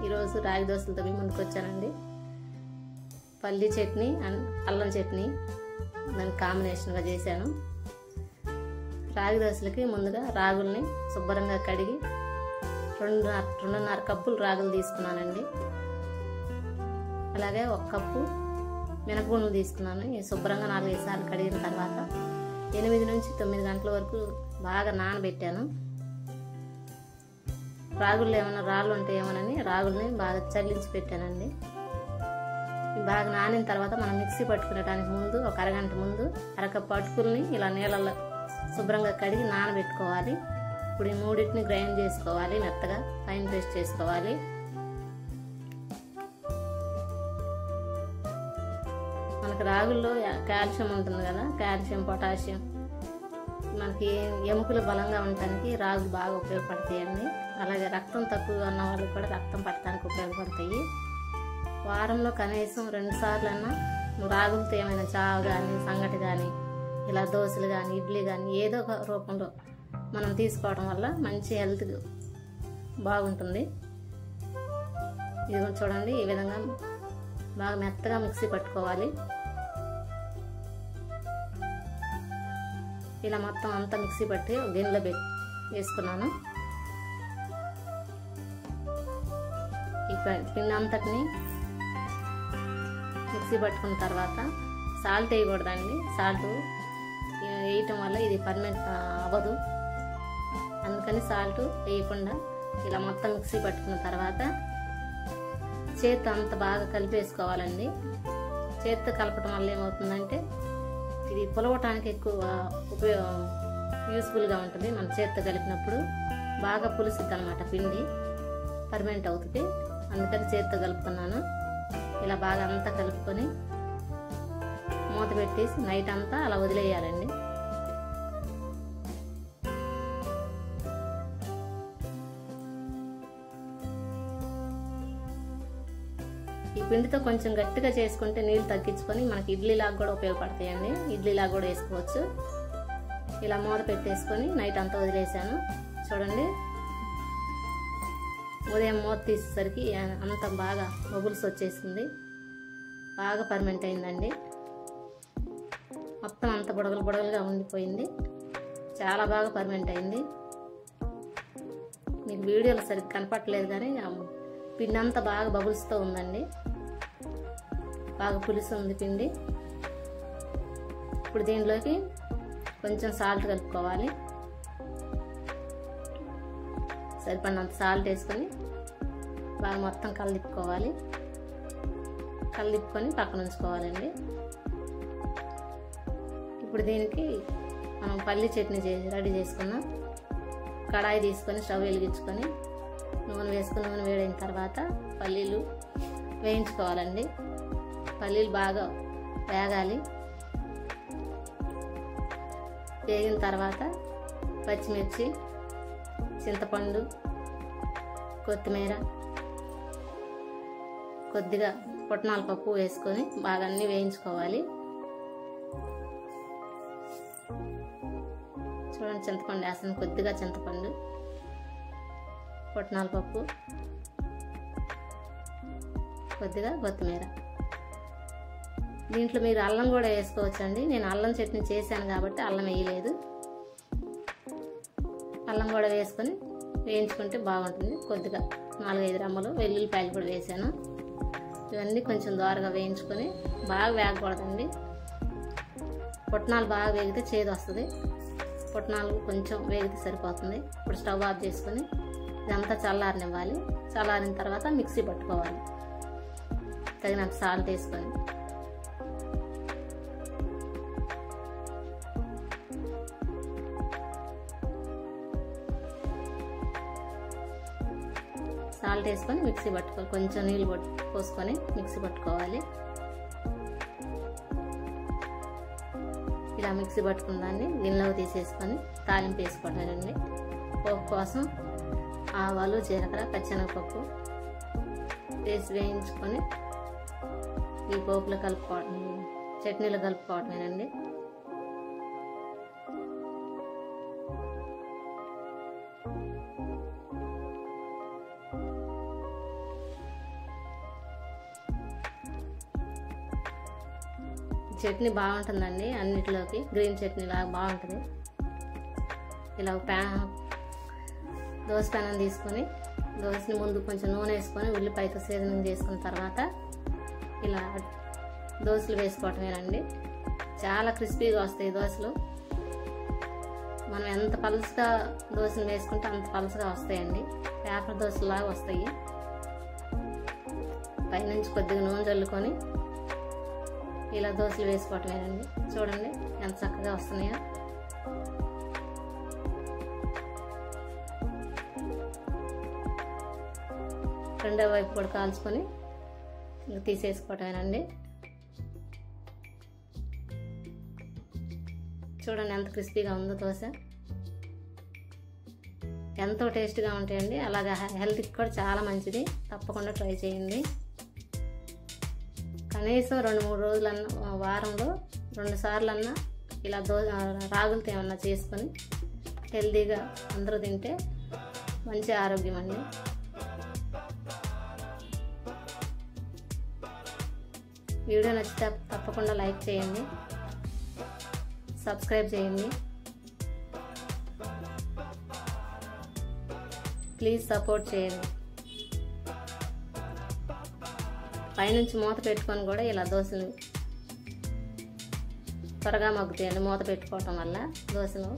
ఈరోజు రాగి దోశలతో మీ ముందుకు వచ్చానండి. పల్లి చట్నీ అండ్ అల్లం చట్నీ దానికి కాంబినేషన్గా చేశాను. రాగి దోశలకి ముందుగా రాగుల్ని శుభ్రంగా కడిగి 2.5 కప్పులు రాగులు తీసుకున్నానండి. అలాగే 1 కప్పు మినపగుండ్లు తీసుకున్నాను. ఈ శుభ్రంగా 4-5 సార్లు కడిగిన తర్వాత 8 నుంచి 9 గంటల వరకు బాగా నానబెట్టాను. రాగుల్లో ఏమైనా రాళ్ళు ఉంటే ఏమోనని రాగుల్ని బాగా చల్లించి పెట్టానండి. బాగా నానిన తర్వాత మనం మిక్సీ పట్టుకునేటానికి ముందు ఒక అరగంట ముందు అరకప్పు అటుకుల్ని ఇలా నీళ్ళల్లో శుభ్రంగా కడిగి నానబెట్టుకోవాలి. ఇప్పుడు ఈ మూడింటిని గ్రైండ్ చేసుకోవాలి, మెత్తగా ఫైన్ పేస్ట్ చేసుకోవాలి. మనకు రాగుల్లో కాల్షియం ఉంటుంది కదా, కాల్షియం పొటాషియం మనకి ఎముకలు బలంగా ఉండటానికి రాగులు బాగా ఉపయోగపడతాయండి. అలాగే రక్తం తక్కువగా ఉన్న వాళ్ళకి కూడా రక్తం పట్టడానికి ఉపయోగపడతాయి. వారంలో కనీసం 2 సార్లన్నా రాగులతో ఏమైనా చావు కానీ సంగటి కానీ ఇలా దోశలు కానీ ఇడ్లీ కానీ ఏదో ఒక రూపంలో మనం తీసుకోవడం వల్ల మంచి హెల్త్ బాగుంటుంది. ఇది చూడండి, ఈ విధంగా బాగా మెత్తగా మిక్సీ పట్టుకోవాలి. ఇలా మొత్తం అంతా మిక్సీ పట్టి గిన్నెలో వేసుకున్నాను. ఈ పిండి అంతటిని మిక్సీ పట్టుకున్న తర్వాత సాల్ట్ వేయకూడదండి. సాల్ట్ వేయటం వల్ల ఇది పర్మనెంట్ అవ్వదు, అందుకని సాల్ట్ వేయకుండా ఇలా మొత్తం మిక్సీ పట్టుకున్న తర్వాత చేత్తో అంత బాగా కలిపేసుకోవాలండి. చేత్తో కలపటం వల్ల ఏమవుతుందంటే ఇది పులవటానికి ఎక్కువ యూస్ఫుల్గా ఉంటుంది. మన చేత్తో కలిపినప్పుడు బాగా పులుసుద్ది అనమాట, పిండి పర్మనెంట్ అవుతుంది. అందుకని చేత్తో కలుపుకున్నాను. ఇలా బాగా అంతా కలుపుకొని మూత పెట్టేసి నైట్ అంతా అలా వదిలేయాలండి. ఈ పిండితో కొంచెం గట్టిగా చేసుకుంటే నీళ్ళు తగ్గించుకొని మనకి ఇడ్లీలాగా కూడా ఉపయోగపడతాయండి. ఇడ్లీలాగా కూడా వేసుకోవచ్చు. ఇలా మూత పెట్టేసుకొని నైట్ అంతా వదిలేసాను. చూడండి, ఉదయం మూత తీసేసరికి అంత బాగా బబుల్స్ వచ్చేసింది, బాగా పర్మనెంట్ అయిందండి. మొత్తం అంత బుడగలుగా ఉండిపోయింది, చాలా బాగా పర్మనెంట్ అయింది. మీకు వీడియోలో సరిగ్గా కనపట్లేదు కానీ పిండి అంతా బాగా బబుల్స్తో ఉందండి, బాగా పులుసు ఉంది పిండి. ఇప్పుడు దీనిలోకి కొంచెం సాల్ట్ కలుపుకోవాలి. సరిపడినంత సాల్ట్ వేసుకొని బాగా మొత్తం కలదిప్పుకోవాలి. కలదిప్పుకొని పక్కన ఉంచుకోవాలండి. ఇప్పుడు దీనికి మనం పల్లి చట్నీ రెడీ చేసుకున్నాం. కడాయి తీసుకొని స్టవ్ వెలిగించుకొని నూనె వేసుకుని నూనె వేడైన తర్వాత పల్లీలు వేయించుకోవాలండి. పల్లీలు బాగా వేగాలి. వేగిన తర్వాత పచ్చిమిర్చి, చింతపండు, కొత్తిమీర, కొద్దిగా పుట్నాల పప్పు వేసుకొని బాగా అన్నీ వేయించుకోవాలి. చూడండి, చింతపండు వేస్తాను, కొద్దిగా చింతపండు, పుట్నాల పప్పు, కొద్దిగా కొత్తిమీర. దీంట్లో మీరు అల్లం కూడా వేసుకోవచ్చండి. నేను అల్లం చట్నీ చేశాను కాబట్టి అల్లం వేయలేదు. అల్లం కూడా వేసుకొని వేయించుకుంటే బాగుంటుంది. కొద్దిగా 4-5 రెమ్మలు వెల్లుల్లిపాయలు కూడా వేసాను. ఇవన్నీ కొంచెం దోరగా వేయించుకొని బాగా వేగకూడదండి. పుట్నాలు బాగా వేగితే చేదు వస్తుంది, పుట్నాలు కొంచెం వేగితే సరిపోతుంది. ఇప్పుడు స్టవ్ ఆఫ్ చేసుకొని ఇదంతా చల్లారనివ్వాలి. చల్లారిన తర్వాత మిక్సీ పట్టుకోవాలి, తగినంత సాల్ట్ వేసుకొని. సాల్ట్ వేసుకొని మిక్సీ పట్టుకోవాలి. కొంచెం నీళ్ళు పోసుకొని మిక్సీ పట్టుకోవాలి. ఇలా మిక్సీ పట్టుకున్న దాన్ని గిన్నెలో తీసేసుకొని తాలింపు వేసుకోవటాలండి. పోపు కోసం ఆవాలు, జీలకర్ర, పచ్చెనగపప్పు వేసి వేయించుకొని ఈ పోపులో కలుపుకోవడం, చట్నీలో కలుపుకోవటమేనండి. చట్నీ బాగుంటుందండి, అన్నిటిలోకి గ్రీన్ చట్నీ లాగా బాగుంటుంది. ఇలా దోస పెనం తీసుకొని దోసని ముందు కొంచెం నూనె వేసుకొని ఉల్లిపాయతో సీజనింగ్ చేసుకున్న తర్వాత ఇలా దోసలు వేసుకోవటమేనండి. చాలా క్రిస్పీగా వస్తాయి దోసలు. మనం ఎంత పలుచగా దోసలు వేసుకుంటే అంత పలుచగా వస్తాయండి, పేపర్ దోసలాగా వస్తాయి. పైనుంచి కొద్దిగా నూనె చల్లుకొని ఇలా దోసలు వేసుకోవటమేనండి. చూడండి ఎంత చక్కగా వస్తున్నాయో. రెండో వైపు కూడా కాల్చుకొని తీసేసుకోవటమేనండి. చూడండి ఎంత క్రిస్పీగా ఉందో దోశ. ఎంతో టేస్ట్గా ఉంటాయండి, అలాగే హెల్త్కి కూడా చాలా మంచిది. తప్పకుండా ట్రై చేయండి. కనీసం 2-3 రోజులన్నా, వారంలో 2 సార్లన్నా ఇలా రాగులతో ఏమన్నా చేసుకొని హెల్తీగా అందరూ తింటే మంచి ఆరోగ్యం అండి. వీడియో నచ్చితే తప్పకుండా లైక్ చేయండి, సబ్స్క్రైబ్ చేయండి. ప్లీజ్ సపోర్ట్ చేయండి. పైనుంచి మూత పెట్టుకొని కూడా ఇలా దోశలు త్వరగా మగ్గుతాయండి మూత పెట్టుకోవటం వల్ల దోశలు.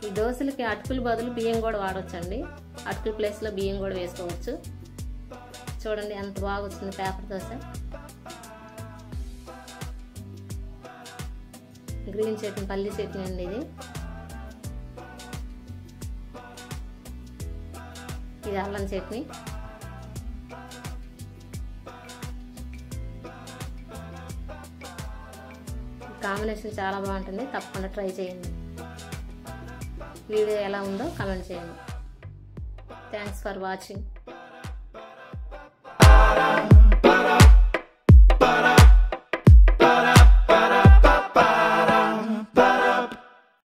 ఈ దోశలకి అటుకుల బదులు బియ్యం కూడా వాడవచ్చండి. అటుకుల ప్లేస్లో బియ్యం కూడా వేసుకోవచ్చు. చూడండి ఎంత బాగా వచ్చింది పేపర్ దోశ. గ్రీన్ చట్నీ, పల్లి చట్నీ అండి ఇది. ఇది అల్లం చట్నీ. కాంబినేషన్ చాలా బాగుంటుంది, తప్పకుండా ట్రై చేయండి. వీడియో ఎలా ఉందో కామెంట్ చేయండి. Thanks for watching.